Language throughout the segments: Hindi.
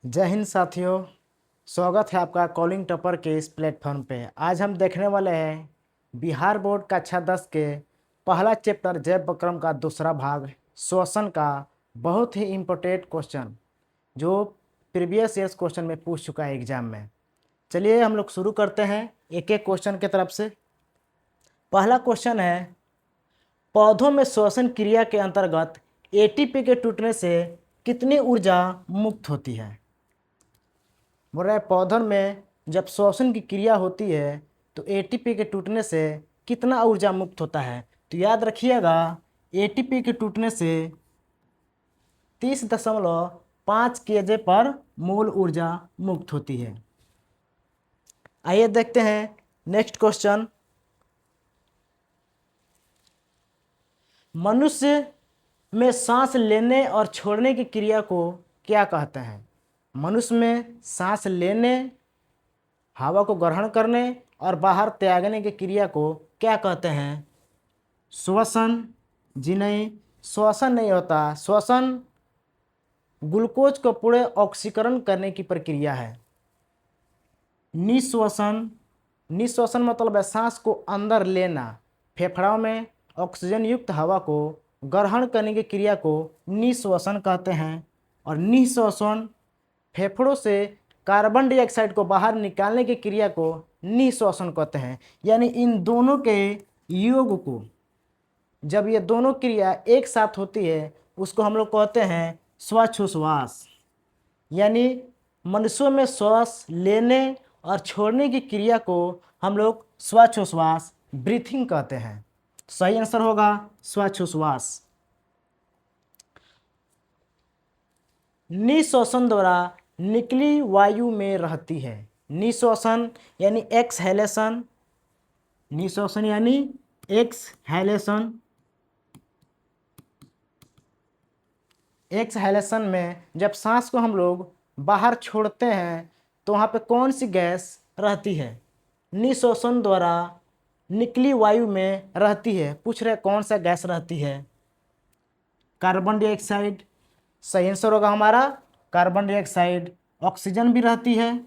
जय हिंद साथियों। स्वागत है आपका कॉलिंग टॉपर के इस प्लेटफॉर्म पे। आज हम देखने वाले हैं बिहार बोर्ड कक्षा 10 के पहला चैप्टर जैव प्रक्रम का दूसरा भाग श्वसन का बहुत ही इम्पोर्टेंट क्वेश्चन जो प्रीवियस ईयर्स क्वेश्चन में पूछ चुका है एग्जाम में। चलिए हम लोग शुरू करते हैं एक एक क्वेश्चन की तरफ से। पहला क्वेश्चन है, पौधों में श्वसन क्रिया के अंतर्गत एटीपी के टूटने से कितनी ऊर्जा मुक्त होती है। बोल रहा है पौधों में जब श्वसन की क्रिया होती है तो एटीपी के टूटने से कितना ऊर्जा मुक्त होता है। तो याद रखिएगा, एटीपी के टूटने से 30.5 केजे पर मोल ऊर्जा मुक्त होती है। आइए देखते हैं नेक्स्ट क्वेश्चन। मनुष्य में सांस लेने और छोड़ने की क्रिया को क्या कहते हैं। मनुष्य में सांस लेने, हवा को ग्रहण करने और बाहर त्यागने की क्रिया को क्या कहते हैं। श्वसन। जी नहीं, श्वसन नहीं होता। श्वसन ग्लूकोज को पूरे ऑक्सीकरण करने की प्रक्रिया है। निश्वसन, निश्वसन मतलब है सांस को अंदर लेना। फेफड़ों में ऑक्सीजन युक्त हवा को ग्रहण करने की क्रिया को निश्वसन कहते हैं। और निश्वसन फेफड़ों से कार्बन डाइऑक्साइड को बाहर निकालने की क्रिया को निश्वसन कहते हैं। यानी इन दोनों के योग को, जब ये दोनों क्रिया एक साथ होती है उसको हम लोग कहते हैं श्वासोच्छ्वास। यानी मनुष्यों में श्वास लेने और छोड़ने की क्रिया को हम लोग श्वासोच्छ्वास, ब्रीथिंग कहते हैं। सही आंसर होगा श्वासोच्छ्वास। निश्वसन द्वारा निकली वायु में रहती है। निश्वसन यानी एक्सहेलेशन, निश्वसन यानी एक्सहेलेशन। एक्सहेलेशन में जब सांस को हम लोग बाहर छोड़ते हैं तो वहाँ पे कौन सी गैस रहती है। निश्वसन द्वारा निकली वायु में रहती है। पूछ रहे कौन सा गैस रहती है। Carbon dioxide. सही आंसर होगा हमारा कार्बन डाइऑक्साइड। ऑक्सीजन भी रहती है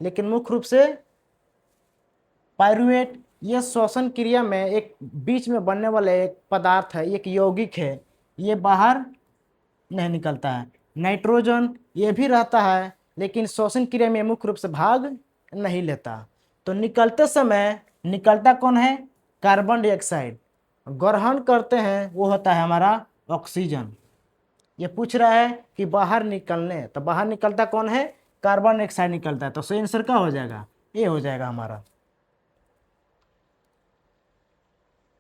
लेकिन मुख्य रूप से पायरुवेट। यह श्वसन क्रिया में एक बीच में बनने वाला एक पदार्थ है, एक यौगिक है, ये बाहर नहीं निकलता है। नाइट्रोजन ये भी रहता है लेकिन श्वसन क्रिया में मुख्य रूप से भाग नहीं लेता। तो निकलते समय निकलता कौन है, कार्बन डाइऑक्साइड। ग्रहण करते हैं वो होता है हमारा ऑक्सीजन। ये पूछ रहा है कि बाहर निकलने, तो बाहर निकलता कौन है, कार्बन डाइऑक्साइड निकलता है। तो सही आंसर क्या हो जाएगा, ये हो जाएगा हमारा।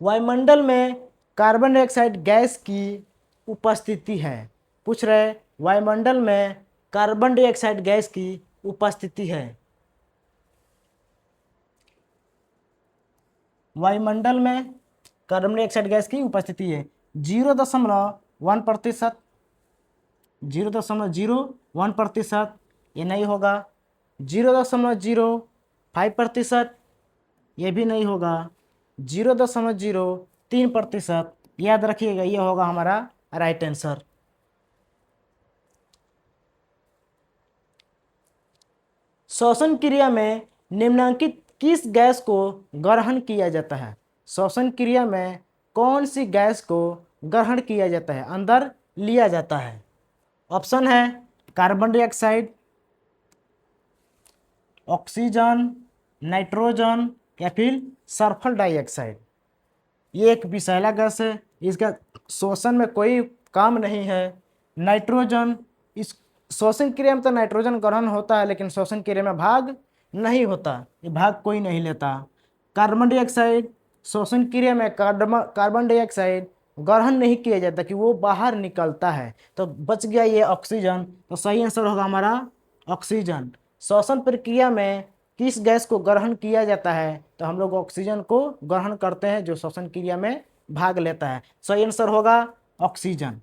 वायुमंडल में कार्बन डाइऑक्साइड गैस की उपस्थिति है। पूछ रहे वायुमंडल में कार्बन डाइऑक्साइड गैस की उपस्थिति है। वायुमंडल में कार्बन डाइऑक्साइड गैस की उपस्थिति है 0.1%, 0.01%। ये नहीं होगा। 0.05%, ये भी नहीं होगा। 0.03%। याद रखिएगा ये होगा हमारा राइट आंसर। श्वसन क्रिया में निम्नलिखित किस गैस को ग्रहण किया जाता है। श्वसन क्रिया में कौन सी गैस को ग्रहण किया जाता है, अंदर लिया जाता है। ऑप्शन है कार्बन डाइऑक्साइड, ऑक्सीजन, नाइट्रोजन या फिर सल्फर डाइऑक्साइड। ये एक विषैला गैस है, इसका श्वसन में कोई काम नहीं है। नाइट्रोजन, इस श्वसन क्रिया में तो नाइट्रोजन ग्रहण होता है लेकिन श्वसन क्रिया में भाग नहीं होता, ये भाग कोई नहीं लेता। कार्बन डाइऑक्साइड, श्वसन क्रिया में कार्बन डाइऑक्साइड ग्रहण नहीं किया जाता कि वो बाहर निकलता है। तो बच गया ये ऑक्सीजन। तो सही आंसर होगा हमारा ऑक्सीजन। श्वसन प्रक्रिया में किस गैस को ग्रहण किया जाता है, तो हम लोग ऑक्सीजन को ग्रहण करते हैं जो श्वसन क्रिया में भाग लेता है। सही आंसर होगा ऑक्सीजन।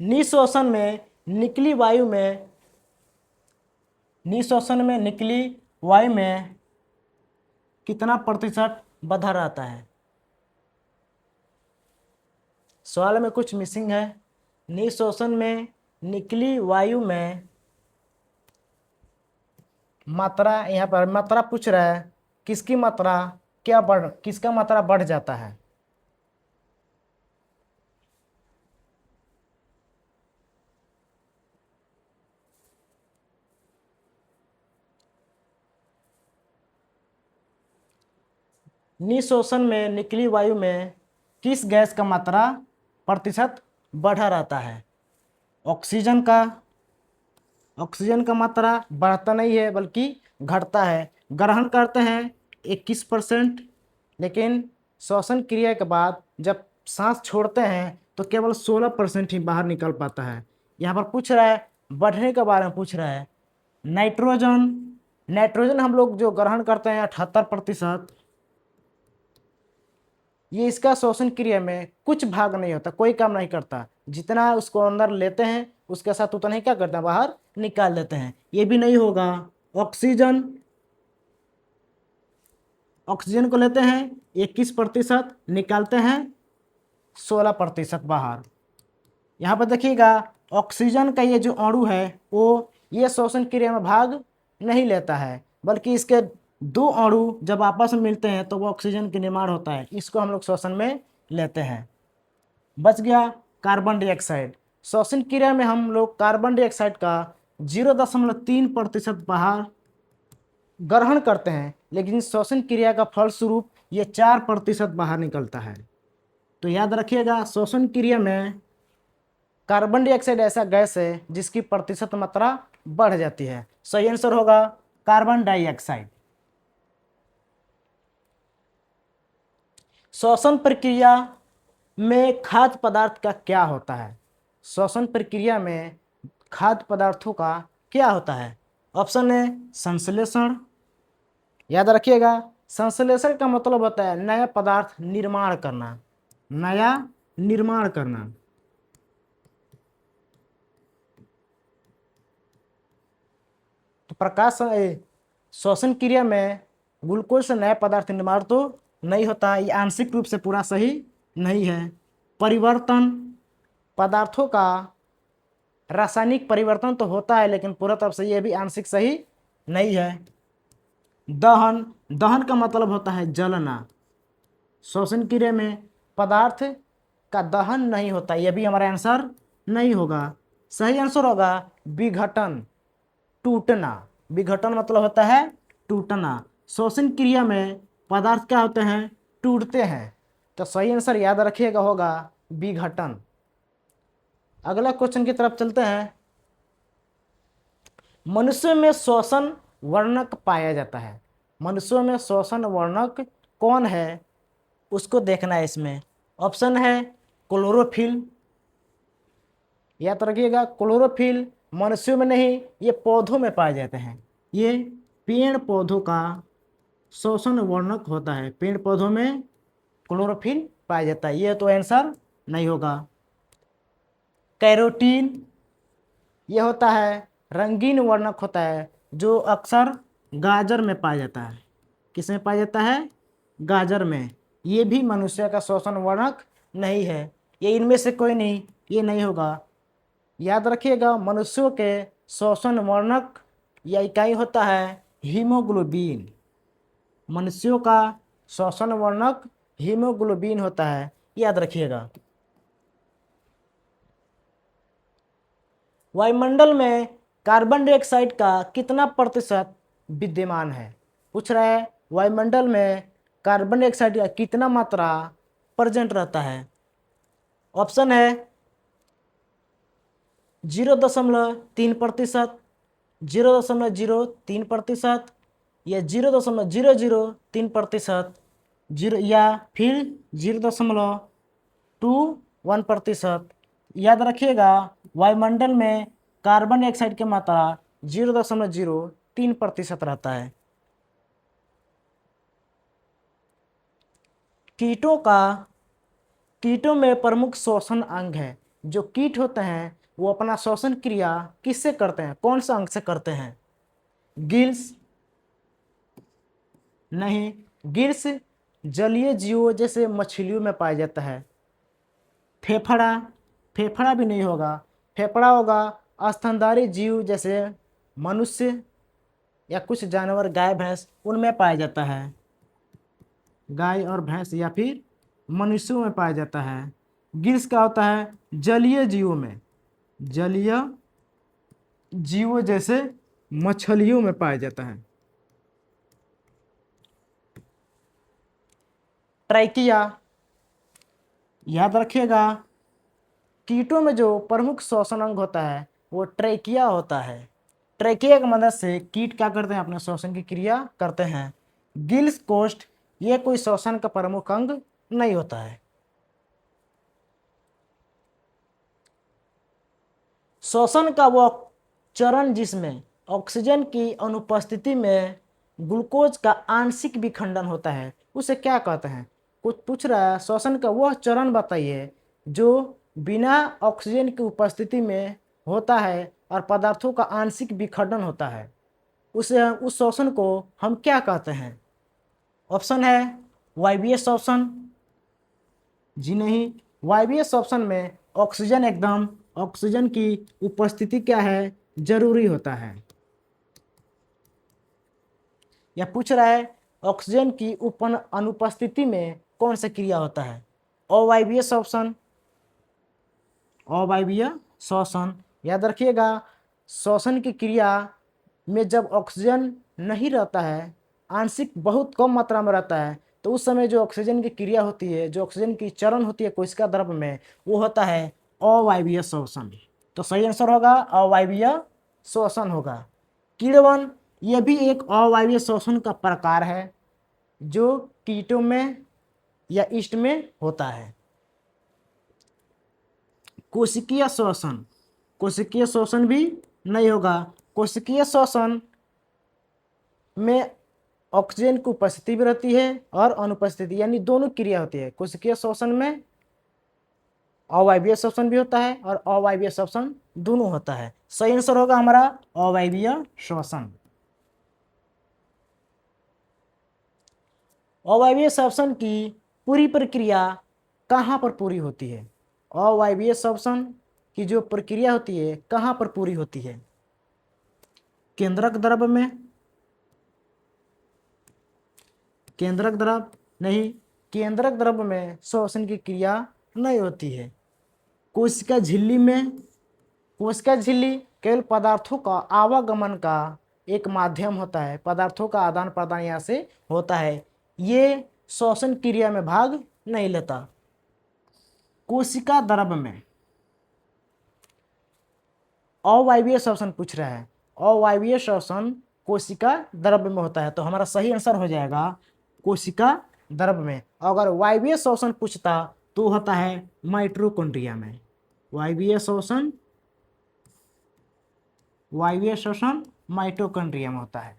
निश्वसन में निकली वायु में, निश्वसन में निकली वायु में कितना प्रतिशत बाधा रहता है। सवाल में कुछ मिसिंग है। निःशोषण में निकली वायु में मात्रा, यहाँ पर मात्रा पूछ रहा है, किसकी मात्रा किसका मात्रा बढ़ जाता है। निःशोषण में निकली वायु में किस गैस का मात्रा प्रतिशत बढ़ा रहता है। ऑक्सीजन का मात्रा बढ़ता नहीं है बल्कि घटता है। ग्रहण करते हैं 21%, लेकिन श्वसन क्रिया के बाद जब सांस छोड़ते हैं तो केवल 16% ही बाहर निकल पाता है। यहाँ पर पूछ रहा है, बढ़ने के बारे में पूछ रहा है। नाइट्रोजन हम लोग जो ग्रहण करते हैं 78%, ये इसका श्वसन क्रिया में कुछ भाग नहीं होता, कोई काम नहीं करता। जितना उसको अंदर लेते हैं उसके साथ उतना ही क्या करते हैं, बाहर निकाल देते हैं। ये भी नहीं होगा। ऑक्सीजन को लेते हैं 21%, निकालते हैं 16% बाहर। यहाँ पर देखिएगा, ऑक्सीजन का ये जो अणु है वो ये श्वसन क्रिया में भाग नहीं लेता है, बल्कि इसके दो अणु जब आपस में मिलते हैं तो वो ऑक्सीजन के निर्माण होता है, इसको हम लोग श्वसन में लेते हैं। बच गया कार्बन डाइऑक्साइड। श्वसन क्रिया में हम लोग कार्बन डाइऑक्साइड का 0.3% बाहर ग्रहण करते हैं, लेकिन श्वसन क्रिया का फलस्वरूप ये 4% बाहर निकलता है। तो याद रखिएगा, श्वसन क्रिया में कार्बन डाइऑक्साइड ऐसा गैस है जिसकी प्रतिशत मात्रा बढ़ जाती है। सही आंसर होगा कार्बन डाइऑक्साइड। श्वसन प्रक्रिया में खाद्य पदार्थ का क्या होता है। श्वसन प्रक्रिया में खाद्य पदार्थों का क्या होता है। ऑप्शन है संश्लेषण। याद रखिएगा, संश्लेषण का मतलब होता है नया पदार्थ निर्माण करना, नया निर्माण करना। तो श्वसन क्रिया में ग्लूकोज से नया पदार्थ निर्माण तो नहीं होता, ये आंशिक रूप से पूरा सही नहीं है। परिवर्तन, पदार्थों का रासायनिक परिवर्तन तो होता है, लेकिन पूरा तरफ से ये भी आंशिक सही नहीं है। दहन का मतलब होता है जलना। श्वसन क्रिया में पदार्थ का दहन नहीं होता, यह भी हमारा आंसर नहीं होगा। सही आंसर होगा विघटन, टूटना। विघटन मतलब होता है टूटना। श्वसन क्रिया में पदार्थ क्या होते हैं, टूटते हैं। तो सही आंसर याद रखिएगा होगा विघटन। अगला क्वेश्चन की तरफ चलते हैं। मनुष्य में श्वसन वर्णक पाया जाता है। मनुष्यों में श्वसन वर्णक कौन है उसको देखना है इसमें। ऑप्शन है क्लोरोफिल। याद रखिएगा, क्लोरोफिल मनुष्यों में नहीं, ये पौधों में पाए जाते हैं। ये पेड़ पौधों का श्वसन वर्णक होता है, पेड़ पौधों में क्लोरोफिल पाया जाता है। ये तो आंसर नहीं होगा। कैरोटीन, ये होता है रंगीन वर्णक होता है जो अक्सर गाजर में पाया जाता है। किस में पाया जाता है, गाजर में। ये भी मनुष्य का श्वसन वर्णक नहीं है, ये इनमें से कोई नहीं, ये नहीं होगा। याद रखिएगा, मनुष्यों के श्वसन वर्णक या इकाई होता है हीमोग्लोबिन। मनुष्यों का श्वसन वर्णक हीमोग्लोबिन होता है, याद रखिएगा। वायुमंडल में कार्बन डाइऑक्साइड का कितना प्रतिशत विद्यमान है। पूछ रहा है वायुमंडल में कार्बन डाइऑक्साइड का कितना मात्रा प्रेजेंट रहता है। ऑप्शन है 0.3%, 0.03% या 0.003%, या फिर 0.21%। याद रखिएगा, वायुमंडल में कार्बन डाइऑक्साइड की मात्रा 0.03% रहता है। कीटों में प्रमुख श्वसन अंग है। जो कीट होते हैं वो अपना श्वसन क्रिया किससे करते हैं, कौन सा अंग से करते हैं। गिल्स नहीं, गिल्स जलीय जीवों जैसे मछलियों में पाया जाता है। फेफड़ा, फेफड़ा भी नहीं होगा। फेफड़ा होगा स्तनधारी जीव जैसे मनुष्य या कुछ जानवर गाय भैंस उनमें पाया जाता है। गाय और भैंस या फिर मनुष्यों में पाया जाता है। गिल्स क्या होता है? जलीय जीवों में, जलीय जीवों जैसे मछलियों में पाया जाता है। ट्रैकिया, याद रखिएगा कीटों में जो प्रमुख श्वसन अंग होता है वो ट्रैकिया होता है। ट्रैकिया की मदद से कीट क्या करते हैं? अपने श्वसन की क्रिया करते हैं। गिल्स कोष्ठ ये कोई श्वसन का प्रमुख अंग नहीं होता है। श्वसन का वो चरण जिसमें ऑक्सीजन की अनुपस्थिति में ग्लूकोज का आंशिक विखंडन होता है उसे क्या कहते हैं? कुछ पूछ रहा है, श्वसन का वह चरण बताइए जो बिना ऑक्सीजन की उपस्थिति में होता है और पदार्थों का आंशिक विखंडन होता है, उस श्वसन को हम क्या कहते हैं? ऑप्शन है वायवीय श्वसन। जी नहीं, वायवीय श्वसन में ऑक्सीजन की उपस्थिति क्या है? जरूरी होता है। यह पूछ रहा है ऑक्सीजन की अनुपस्थिति में कौन सा क्रिया होता है? अवायवीय श्वसन। अवायवीय श्वसन, याद रखिएगा श्वसन की क्रिया में जब ऑक्सीजन नहीं रहता है, आंशिक बहुत कम मात्रा में रहता है, तो उस समय जो ऑक्सीजन की क्रिया होती है, जो ऑक्सीजन की चरण होती है कोशिका द्रव्य में, वो होता है अवायवीय श्वसन। तो सही आंसर होगा अवायवीय श्वसन होगा। कीड़वन यह भी एक अवायवीय श्वसन का प्रकार है जो कीटों में या ईस्ट में होता है। कोशिकीय श्वसन, कोशिकीय श्वसन भी नहीं होगा। कोशिकीय श्वसन में ऑक्सीजन की उपस्थिति भी रहती है और अनुपस्थिति यानी दोनों क्रिया होती है। कोशिकीय श्वसन में अवायवीय श्वसन भी होता है और अवायवीय श्वसन दोनों होता है। सही आंसर होगा हमारा अवायवीय श्वसन। अवायवीय श्वसन की पूरी प्रक्रिया कहाँ पर पूरी होती है? अवायवीय श्वसन की जो प्रक्रिया होती है कहाँ पर पूरी होती है? केंद्रक द्रव्य में, केंद्रक द्रव्य नहीं, केंद्रक द्रव्य में श्वसन की क्रिया नहीं होती है। कोशिका झिल्ली में, कोशिका झिल्ली केवल पदार्थों का आवागमन का एक माध्यम होता है, पदार्थों का आदान प्रदान यहाँ से होता है, ये श्वसन क्रिया में भाग नहीं लेता। कोशिका द्रव्य में अवायवीय श्वसन पूछ रहा है, अवायवीय श्वसन कोशिका द्रव्य में होता है, तो हमारा सही आंसर हो जाएगा कोशिका द्रव्य में। अगर वायवीय श्वसन पूछता तो होता है माइटोकॉन्ड्रिया में। वायवीय श्वसन माइटोकॉन्ड्रिया में होता है।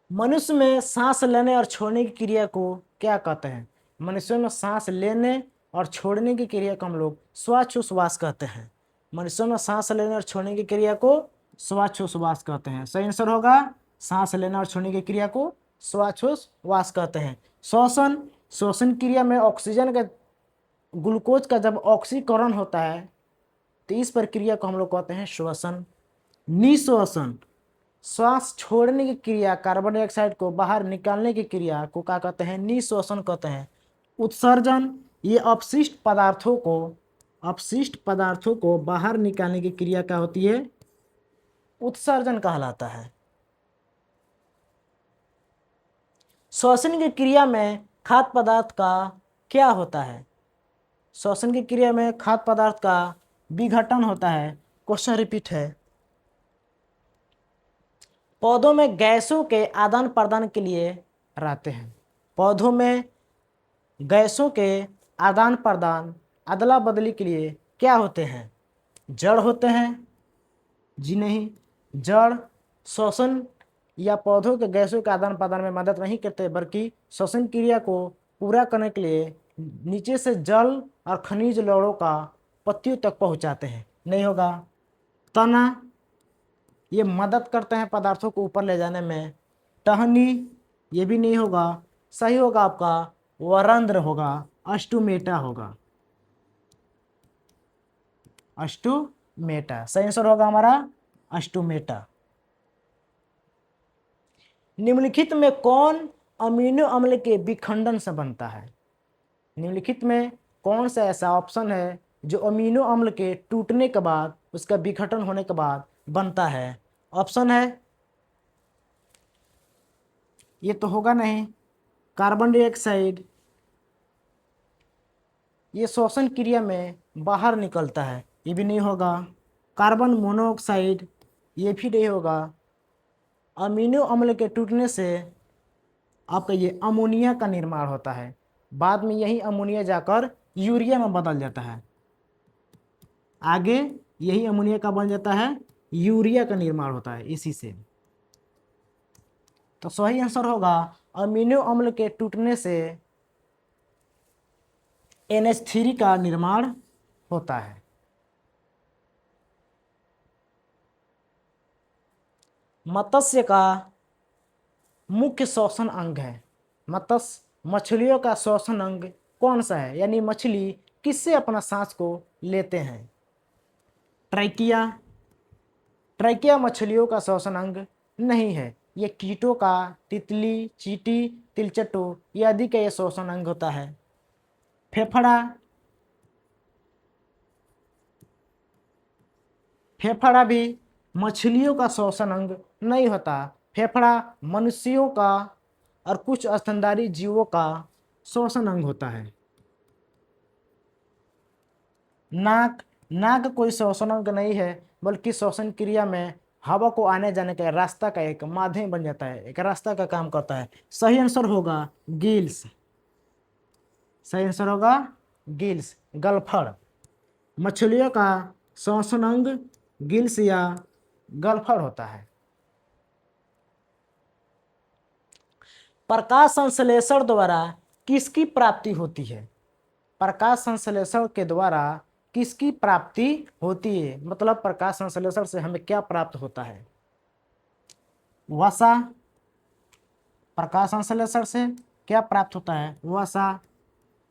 मनुष्य में सांस लेने और छोड़ने की क्रिया को क्या कहते हैं? मनुष्य में सांस लेने और छोड़ने की क्रिया को हम लोग श्वासोच्छ्वास कहते हैं। मनुष्यों में सांस लेने और छोड़ने की क्रिया को श्वासोच्छ्वास कहते हैं। सही आंसर होगा सांस लेना और छोड़ने की क्रिया को श्वासोच्छ्वास कहते हैं। श्वसन क्रिया में ऑक्सीजन का ग्लूकोज का जब ऑक्सीकरण होता है तो इस प्रक्रिया को हम लोग कहते हैं श्वसन। निश्वसन, श्वास छोड़ने की क्रिया, कार्बन डाइऑक्साइड को बाहर निकालने की क्रिया को क्या कहते हैं? निश्वसन कहते हैं। उत्सर्जन, ये अपशिष्ट पदार्थों को बाहर निकालने की क्रिया क्या होती है? उत्सर्जन कहलाता है। श्वसन की क्रिया में खाद्य पदार्थ का क्या होता है? श्वसन की क्रिया में खाद्य पदार्थ का विघटन होता है। क्वेश्चन रिपीट है। पौधों में गैसों के आदान प्रदान के लिए रहते हैं। पौधों में गैसों के आदान प्रदान अदला बदली के लिए क्या होते हैं? जड़ होते हैं। जी नहीं, जड़ श्वसन या पौधों के गैसों के आदान प्रदान में मदद नहीं करते, बल्कि श्वसन क्रिया को पूरा करने के लिए नीचे से जल और खनिज लवणों का पत्तियों तक पहुंचाते हैं। नहीं होगा। तना, ये मदद करते हैं पदार्थों को ऊपर ले जाने में। टहनी, ये भी नहीं होगा। सही होगा आपका वरंध्र होगा, अस्टुमेटा होगा, अस्टुमेटा। सही आंसर होगा हमारा अस्टुमेटा। निम्नलिखित में कौन अमीनो अम्ल के विखंडन से बनता है? निम्नलिखित में कौन सा ऐसा ऑप्शन है जो अमीनो अम्ल के टूटने के बाद, उसका विघटन होने के बाद बनता है? ऑप्शन है, ये तो होगा नहीं, कार्बन डाइऑक्साइड, ये श्वसन क्रिया में बाहर निकलता है, ये भी नहीं होगा। कार्बन मोनोऑक्साइड, ये भी नहीं होगा। अमीनो अम्ल के टूटने से आपका ये अमोनिया का निर्माण होता है, बाद में यही अमोनिया जाकर यूरिया में बदल जाता है, आगे यही अमोनिया का बन जाता है, यूरिया का निर्माण होता है इसी से। तो सही आंसर होगा अमीनो अम्ल के टूटने से NH3 का निर्माण होता है। मत्स्य का मुख्य श्वसन अंग है। मछलियों का श्वसन अंग कौन सा है, यानी मछली किससे अपना सांस को लेते हैं? ट्रैकिया। ट्रैकिया मछलियों का श्वसन अंग नहीं है, ये कीटों का, तितली, चींटी, तिलचट्टू ये आदि का ये श्वसन अंग होता है। फेफड़ा। फेफड़ा भी मछलियों का श्वसन अंग नहीं होता, फेफड़ा मनुष्यों का और कुछ स्तनधारी जीवों का श्वसन अंग होता है। नाक। नाक कोई श्वसन अंग नहीं है, बल्कि श्वसन क्रिया में हवा को आने जाने का रास्ता का एक माध्यम बन जाता है, एक रास्ता का काम करता है। सही आंसर होगा गिल्स। सही आंसर होगा गिल्स, गलफड़। मछलियों का श्वसन अंग गिल्स या गलफड़ होता है। प्रकाश संश्लेषण द्वारा किसकी प्राप्ति होती है? प्रकाश संश्लेषण के द्वारा किसकी प्राप्ति होती है, मतलब प्रकाश संश्लेषण से हमें क्या प्राप्त होता है? वसा। प्रकाश संश्लेषण से क्या प्राप्त होता है? वसा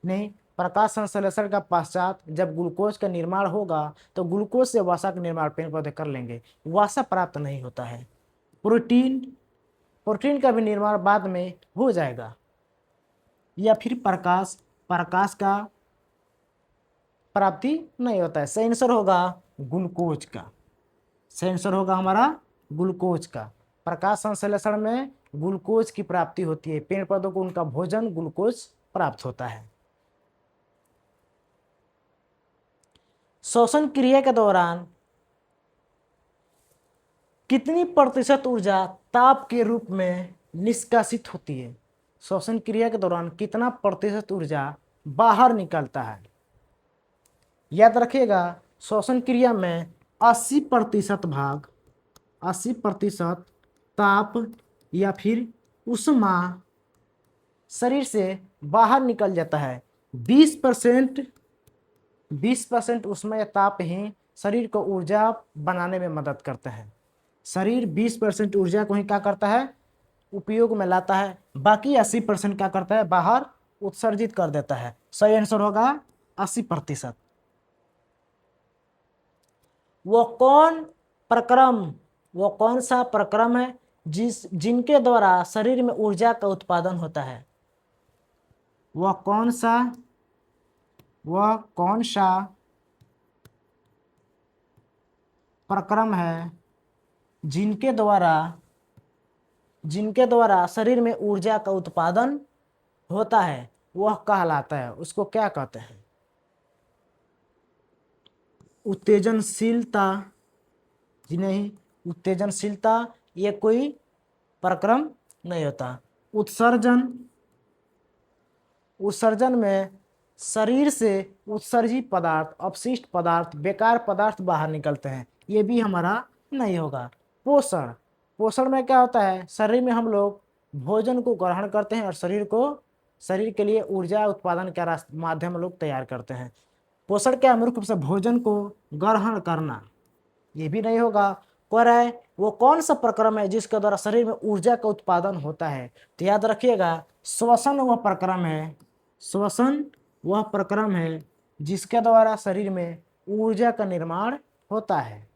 नहीं। प्रकाश संश्लेषण का पश्चात जब ग्लूकोज का निर्माण होगा तो ग्लूकोज से वसा का निर्माण पेड़ पौधे कर लेंगे, वसा प्राप्त नहीं होता है। प्रोटीन। प्रोटीन का भी निर्माण बाद में हो जाएगा। या फिर प्रकाश, प्रकाश का प्राप्ति नहीं होता है। सही आंसर होगा ग्लूकोज का। सही आंसर होगा हमारा ग्लूकोज का। प्रकाश संश्लेषण में ग्लूकोज की प्राप्ति होती है, पेड़ पौधों को उनका भोजन ग्लूकोज प्राप्त होता है। श्वसन क्रिया के दौरान कितनी प्रतिशत ऊर्जा ताप के रूप में निष्कासित होती है? श्वसन क्रिया के दौरान कितना प्रतिशत ऊर्जा बाहर निकलता है? याद रखिएगा, श्वसन क्रिया में 80% भाग, 80% ताप या फिर ऊष्मा शरीर से बाहर निकल जाता है। 20% ऊष्मा या ताप ही शरीर को ऊर्जा बनाने में मदद करता है। शरीर 20% ऊर्जा को ही क्या करता है? उपयोग में लाता है, बाकी 80% क्या करता है? बाहर उत्सर्जित कर देता है। सही आंसर होगा 80%। वो कौन सा प्रक्रम है जिनके द्वारा शरीर में ऊर्जा का उत्पादन होता है? वह कौन सा प्रक्रम है जिनके द्वारा शरीर में ऊर्जा का उत्पादन होता है? वह कहलाता है, उसको क्या कहते हैं? उत्तेजनशीलता जी नहीं, उत्तेजनशीलता ये कोई प्रक्रम नहीं होता। उत्सर्जन में शरीर से उत्सर्जित पदार्थ, अपशिष्ट पदार्थ, बेकार पदार्थ बाहर निकलते हैं, ये भी हमारा नहीं होगा। पोषण में क्या होता है? शरीर में हम लोग भोजन को ग्रहण करते हैं और शरीर के लिए ऊर्जा उत्पादन का माध्यम लोग तैयार करते हैं। पोषण क्या? मुख्य रूप से भोजन को ग्रहण करना, ये भी नहीं होगा। कह रहा है वो कौन सा प्रक्रम है जिसके द्वारा शरीर में ऊर्जा का उत्पादन होता है? तो याद रखिएगा, श्वसन वह प्रक्रम है श्वसन वह प्रक्रम है जिसके द्वारा शरीर में ऊर्जा का निर्माण होता है।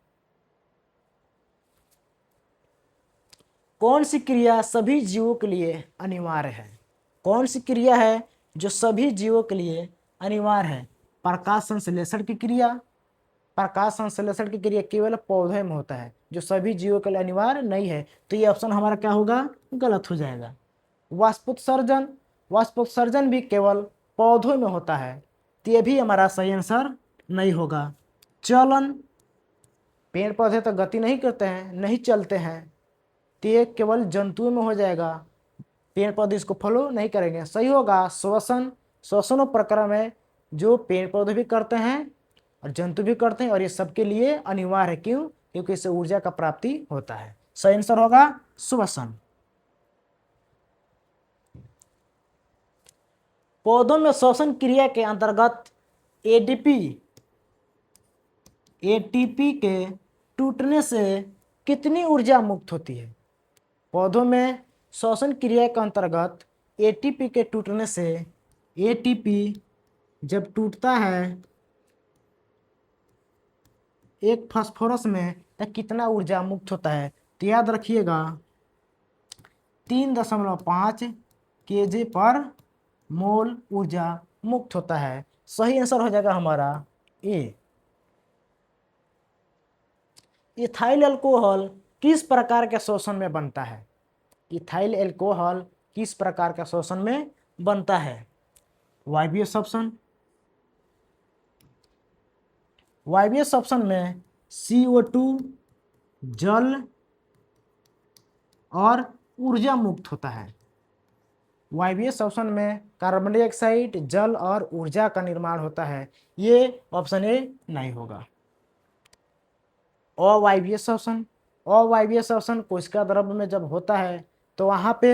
कौन सी क्रिया सभी जीवों के लिए अनिवार्य है? कौन सी क्रिया है जो सभी जीवों के लिए अनिवार्य है? प्रकाश संश्लेषण की क्रिया। प्रकाश संश्लेषण की क्रिया केवल पौधे में होता है, जो सभी जीवों के लिए अनिवार्य नहीं है, तो ये ऑप्शन हमारा क्या होगा? गलत हो जाएगा। वाष्पोत्सर्जन। वाष्पोत्सर्जन भी केवल पौधों में होता है, तो ये भी हमारा सही आंसर नहीं होगा। चलन। पेड़ पौधे तो गति नहीं करते हैं, नहीं चलते हैं, तो ये केवल जंतुओं में हो जाएगा, पेड़ पौधे इसको फॉलो नहीं करेंगे। सही होगा श्वसन। श्वसन वो प्रक्रम है जो पेड़ पौधे भी करते हैं और जंतु भी करते हैं, और ये सबके लिए अनिवार्य है। क्यों? क्योंकि इससे ऊर्जा का प्राप्ति होता है। सही आंसर होगा श्वसन। पौधों में श्वसन क्रिया के अंतर्गत एटीपी के टूटने से कितनी ऊर्जा मुक्त होती है? पौधों में श्वसन क्रिया के अंतर्गत एटीपी के टूटने से, एटीपी जब टूटता है एक फास्फोरस में, तो कितना ऊर्जा मुक्त होता है? तो याद रखिएगा 3.5 kJ पर मोल ऊर्जा मुक्त होता है। सही आंसर हो जाएगा हमारा ए। इथाइल अल्कोहल किस प्रकार के शोषण में बनता है? इथाइल अल्कोहल किस प्रकार के शोषण में बनता है? वायवीय श्वसन। वायवीय श्वसन में CO2 जल और ऊर्जा मुक्त होता है। वायवीय श्वसन में कार्बन डाइऑक्साइड, जल और ऊर्जा का निर्माण होता है। ये ऑप्शन ए नहीं होगा। अवायवीय श्वसन। अवायवीय श्वसन कोशिका द्रव्य में जब होता है तो वहाँ पे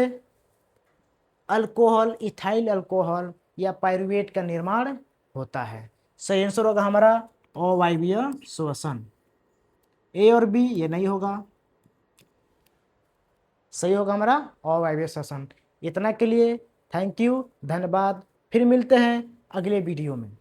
अल्कोहल, इथाइल अल्कोहल या पायरुवेट का निर्माण होता है। सही आंसर होगा हमारा अवायवीय श्वसन। ए और बी ये नहीं होगा। सही होगा हमारा अवायवीय श्वसन। इतना के लिए थैंक यू, धन्यवाद। फिर मिलते हैं अगले वीडियो में।